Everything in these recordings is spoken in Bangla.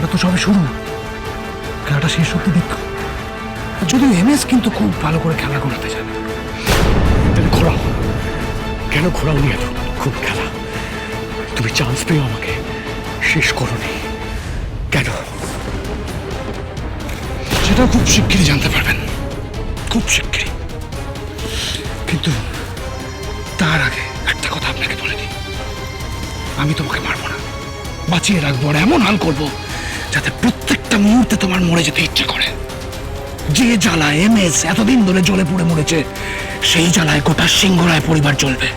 খেলাটা তো সবে শুরু, খেলাটা শেষ অব্দি দেখো। যদিও এমএস কিন্তু খুব ভালো করে খেলা করতে জানে। ঘোরাও কেন, ঘোরাও নি এত? খুব খেলা, তুমি চান্স পেও আমাকে শেষ করোনি কেন? সেটা খুব শিগগিরই জানতে পারবেন, খুব শিগগিরই। কিন্তু তার আগে একটা কথা আপনাকে বলে দিই, আমি তোমাকে মারবো না, বাঁচিয়ে রাখবো আর এমন হাল করবো যাতে প্রত্যেকটা মুহূর্তে তোমার মরে যেতে ইচ্ছে করে। যে জ্বালায় এমএস এতদিন ধরে জ্বলে পুড়ে মরেছে, সেই জ্বালায় গোটা সিংহরায় পরিবার চলবে।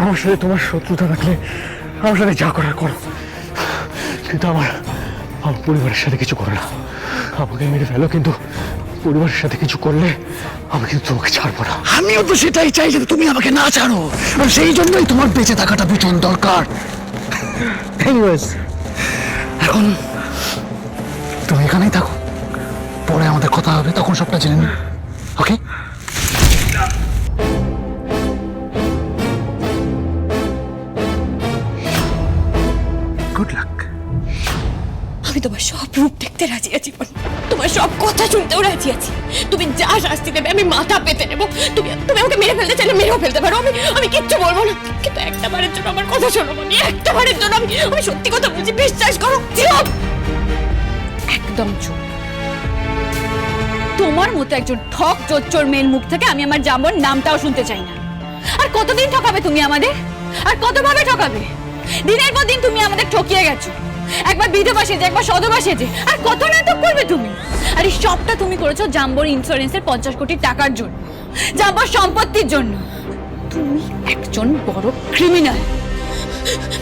আমার সাথে তোমার শত্রুতা থাকলে আমার সাথে যা করার করো, কিন্তু আমার পরিবারের সাথে কিছু করো না। আমাকে মেরে ফেলো, কিন্তু পরিবারের সাথে কিছু করলে আমি কিন্তু তোমাকে ছাড়বো না। আমিও তো সেটাই চাই যে তুমি আমাকে না ছাড়ো, আর সেই জন্যই তোমার বেঁচে থাকাটা ভীষণ দরকার। এনিওয়েজ, এখন তুমি এখানেই থাকো, পরে আমাদের কথা হবে, তখন সবটা জেনে নিই। ওকে? Good luck. আমি তোমার সব রূপ দেখতে রাজি আছি, তোমার সব কথা শুনতেও রাজি আছি। তুমি যা শাস্তি দেবে আমি মাথা পেতে নেবো। তুমি তুমি আমাকে মেরে ফেলতে চাইলে মেরেও ফেলতে পারো, আমি কিচ্ছু বলবো না। কিন্তু একটা বারের জন্য আমার কথা শোনো মামি, একটা বারের জন্য আমি সত্যি কথা বলছি, বিশ্বাস করো। চুপ, একদম চুপ। তোমার মতো একজন ঠক চোর মেয়ের মুখ থেকে আমি আমার জাম্বর নামটাও শুনতে চাই না। আর কতদিন ঠকাবে তুমি আমাদের? আর কতভাবে ঠকাবে? দিনের পর দিন তুমি আমাদের ঠকিয়ে গেছো, একবার বিধবা সেজে, একবার সধবা সেজে, আর কত নাটক করবে তুমি? আর এই সবটা তুমি করেছো জাম্বোর ইন্স্যুরেন্সের 50 কোটি টাকার জন্য, জাম্বোর সম্পত্তির জন্য। তুমি একজন বড় ক্রিমিনাল।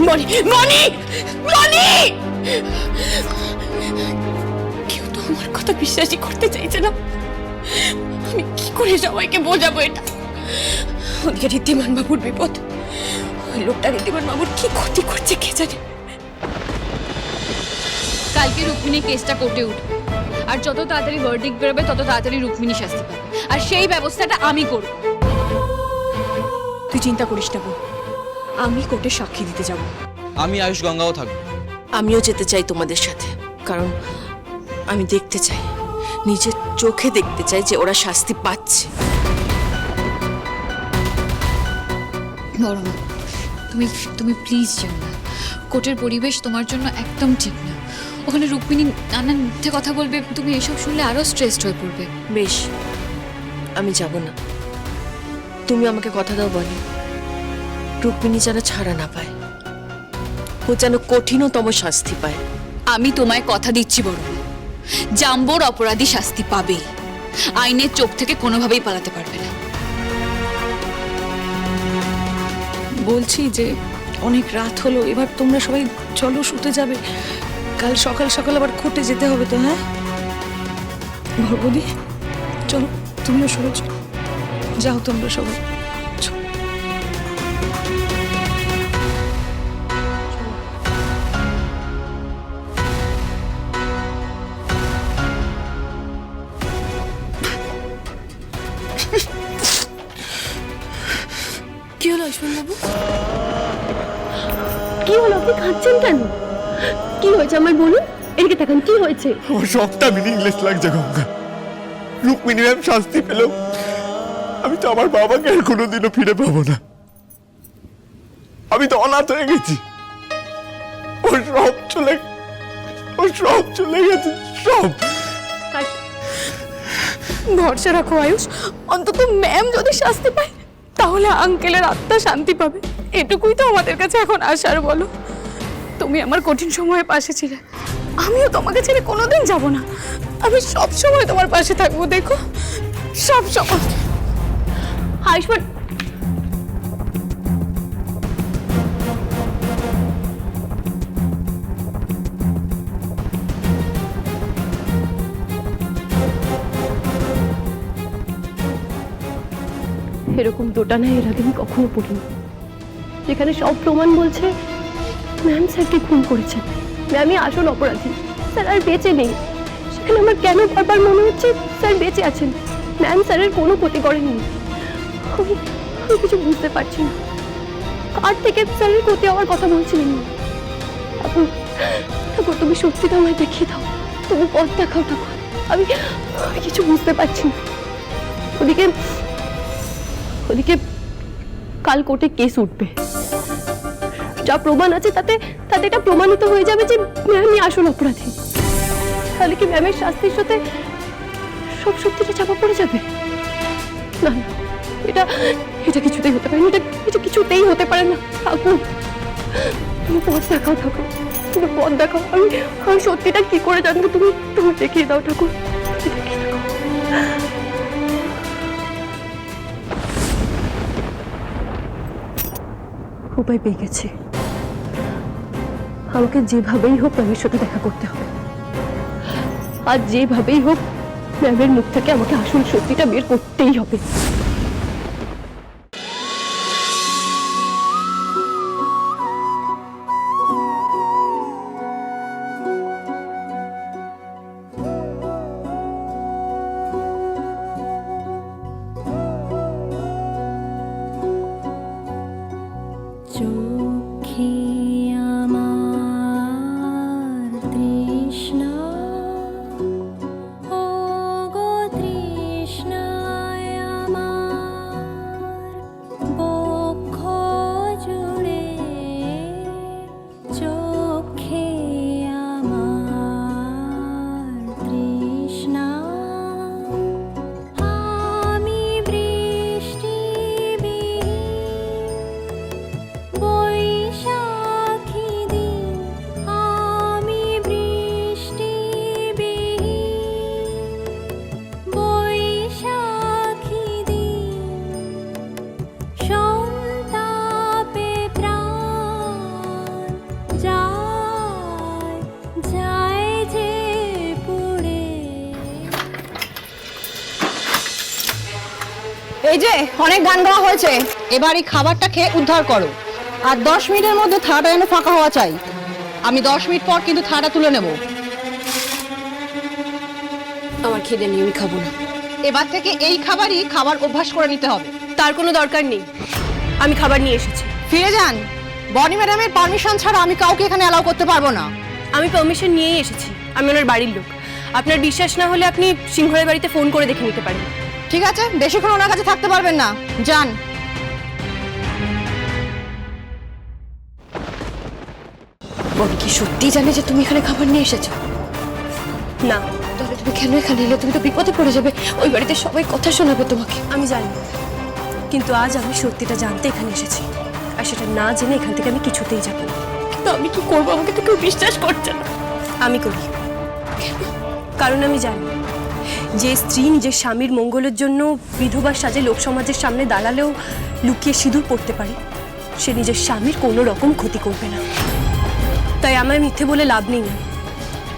মনি, মনি, মনি! কেউ তো আমার কথা বিশ্বাসই করতে চাইছে না। আমি কি করে সবাইকে বোঝাবো এটা? ওদিকে ঋদ্ধিমান বাবুর বিপদ, ওই লোকটা ঋদ্ধিমান বাবুর কি ক্ষতি করছে কে জানে। কালকে রুক্মিণী কেসটা কোর্টে উঠবে, আর যত তাড়াতাড়ি ভার্ডিক্ট বেরোবে তত তাড়াতাড়ি রুক্মিণী শাস্তি পাবে, আর সেই ব্যবস্থাটা আমি করব। তুই চিন্তা করিস না বোন, আমি কোর্টে সাক্ষী দিতে যাব। আমি আয়ুষ গঙ্গাও থাকবো। আমিও যেতে চাই তোমাদের সাথে, কারণ আমি দেখতে চাই, নিজের চোখে দেখতে চাই যে ওরা শাস্তি পাচ্ছে। বড় মা, তুমি তুমি প্লিজ যাও না। কোর্টের পরিবেশ তোমার জন্য একদম ঠিক না। ওখানে রুক্মিণী নানান মিথ্যে কথা বলবে, তুমি এসব শুনলে আরো স্ট্রেসড হয়ে পড়বে। বেশ, আমি যাব না। তুমি আমাকে কথা দাও বনি, রুক্মিণী যেন ছাড়া না পায়, ও যেন কঠিনতম শাস্তি পায়। আমি তোমায় কথা দিচ্ছি বড় মা, জাম্বোর অপরাধী শাস্তি পাবেই। আইনের চোখ থেকে কোনোভাবেই পালাতে পারবে না। বলছি যে অনেক রাত হলো, এবার তোমরা সবাই চলো, শুতে যাবে। কাল সকাল সকাল আবার কোর্টে যেতে হবে তো। হ্যাঁ ভরবদি, চলো তুমিও সরে যাও, তোমরা সবাই। কি হলো আয়ুষ্মান বাবু? কি হলো? আপনি খাচ্ছেন কেন? কি হয়েছে আমার বলুন, এদিকে তাকান, কি হয়েছে? আমার সবটা মিনিংলেস লাগছে গঙ্গা। রুক্মিণী ম্যাম শাস্তি পেলেও আমি তো আমার বাবাকে আর কোনোদিনও ফিরে পাবো না। আমি তো অনাথ হয়ে গেছি। ও সব চলে গেছে, সব। ভরসা রাখো আয়ুষ, অন্তত ম্যাম যদি শাস্তি পায় তাহলে আঙ্কেলের আত্মা শান্তি পাবে। এটুকুই তো আমাদের কাছে এখন আসার। বলো, তুমি আমার কঠিন সময়ে পাশে ছিলে, আমিও তোমাকে ছেড়ে কোনোদিন যাব না। আমি সব সময় তোমার পাশে থাকবো, দেখো, সব সময়। আয়ুষ্মান, এরকম দোটানায় এর আগে আমি কখনো পড়িনি। যেখানে সব প্রমাণ বলছে ম্যাম স্যারকে খুন করেছেন, ম্যামই আসল অপরাধী, স্যার আর বেঁচে নেই। সেখানে আমার কেন বারবার মনে হচ্ছে স্যার বেঁচে আছেন, ম্যাম স্যারের কোনো ক্ষতি করেননি। আমি আমি কিছু বুঝতে পারছি না, কার থেকে স্যারের ক্ষতি হওয়ার কথা বলছিলেন। ঠাকুর, ঠাকুর তুমি সত্যিটা আমায় দেখিয়ে দাও, তুমি পথ দেখাও ঠাকুর। আমি আমি কিছু বুঝতে পারছি না। ওদিকে ওদিকে কাল কোর্টে কেস উঠবে, যা প্রমাণ আছে তাতে তাতে এটা প্রমাণিত হয়ে যাবে যে ম্যামই আসল অপরাধী। তাহলে কি ম্যামের শাস্তির সাথে সব সত্যিটা চাপা পড়ে যাবে? না না, এটা এটা কিছুতেই হতে পারে না, এটা কিছুতেই হতে পারে না। ঠাকুর তুমি পথ দেখাও ঠাকুর, তুমি পথ দেখাও। আমি সত্যিটা কি করে জানবো? তুমি তুমি দেখিয়ে দাও ঠাকুর, দেখিয়ে দাও। উপায় পেয়ে গেছি, আমাকে যেভাবেই হোক ম্যামের সাথে দেখা করতে হবে। আর যেভাবেই হোক ম্যামের মুখ থেকে আমাকে আসল সত্যিটা বের করতেই হবে। চোখে আমার তৃষ্ণা, ও গো তৃষ্ণায় আমার বক্ষ জুড়ে, চোখে আমার তৃষ্ণা। আমি বৃষ্টি বৈশাখী দিন, আমি বৃষ্টি বৈশাখী দিন, সন্তাপে প্রাণ যায় যায় যে পুড়ে। এই যে অনেক গান গাওয়া হয়েছে, এবার এই খাবারটা খেয়ে উদ্ধার করো। আর 10 মিনিটের মধ্যে থালাটা যেন ফাঁকা হওয়া চাই। আমি 10 মিনিট পর কিন্তু থালাটা তুলে নেব। আমার খিদে নেই, আমি খাবো না। এবার থেকে এই খাবারই খাবার অভ্যাস করে নিতে হবে। তার কোনো দরকার নেই, আমি খাবার নিয়ে এসেছি। ফিরে যান, বনি ম্যাডামের পারমিশন ছাড়া আমি কাউকে এখানে অ্যালাউ করতে পারবো না। আমি পারমিশন নিয়েই এসেছি, আমি ওনার বাড়ির লোক। আপনার বিশ্বাস না হলে আপনি সিংহরের বাড়িতে ফোন করে দেখে নিতে পারেন। ঠিক আছে, বেশিক্ষণ ওনার কাছে থাকতে পারবেন না, যান। বনি কি সত্যিই জানে যে তুমি এখানে খাবার নিয়ে এসেছো? না, তাহলে তুমি কেন এখানে এলে? তুমি তো বিপদে পড়ে যাবে, ওই বাড়িতে সবাই কথা শোনাবে তোমাকে। আমি জানি, কিন্তু আজ আমি সত্যিটা জানতে এখানে এসেছি, আর সেটা না জেনে এখান থেকে আমি কিছুতেই যাব না। কিন্তু আমি কি করবো? আমাকে তো কেউ বিশ্বাস করছে না। আমি করি, কারণ আমি জানি যে স্ত্রী নিজের স্বামীর মঙ্গলের জন্য বিধবার সাজে লোক সমাজের সামনে দাঁড়ালেও লুকিয়ে সিঁদুর পড়তে পারে, সে নিজের স্বামীর কোনো রকম ক্ষতি করবে না। তাই আমার মিথ্যে বলে লাভ নেই,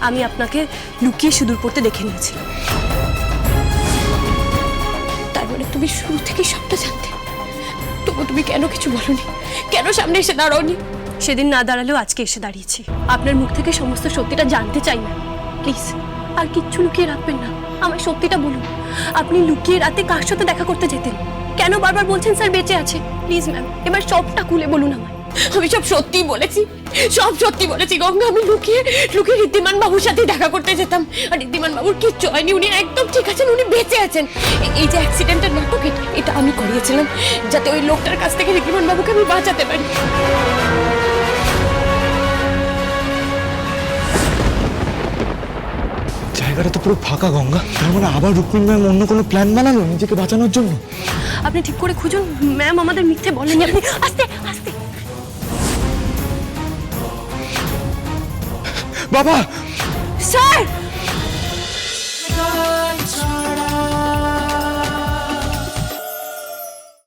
আমি আপনাকে লুকিয়ে সিঁদুর পড়তে দেখে নিয়েছি। তার মানে তুমি শুরু থেকে সবটা জানতে, তবু তুমি কেন কিছু বলনি? কেন সামনে এসে দাঁড়াওনি? সেদিন না দাঁড়ালেও আজকে এসে দাঁড়িয়েছি। আপনার মুখ থেকে সমস্ত সত্যিটা জানতে চাই না, প্লিজ। আর কিচ্ছু লুকিয়ে রাখবেন না, আমার সত্যিটা বলুন। আপনি লুকিয়ে রাতে কার সাথে দেখা করতে যেতেন? কেন বারবার বলছেন স্যার বেঁচে আছে? প্লিজ ম্যাম, এবার সবটা খুলে বলুন আমায়। আমি সব সত্যি বলেছি, সব সত্যি বলেছি গঙ্গা। আমি লুকিয়ে লুকিয়ে ঋদ্ধিমান বাবুর সাথে দেখা করতে যেতাম, আর ঋদ্ধিমান বাবুর কিচ্ছু হয়নি, উনি একদম ঠিক আছেন, উনি বেঁচে আছেন। এই যে অ্যাক্সিডেন্টের নাটক, এটা আমি করিয়েছিলাম যাতে ওই লোকটার কাছ থেকে ঋদ্ধিমান বাবুকে আমি বাঁচাতে পারি। জায়গাটা তো পুরো ফাঁকা গঙ্গা, তার মানে আবার রুক্মিণী ম্যাম অন্য কোনো প্ল্যান বানালো নিজেকে বাঁচানোর জন্য। আপনি ঠিক করে খুঁজুন, ম্যাম আমাদের মিথ্যে বলেনি। আপনি আস্তে আস্তে। বাবা! স্যার!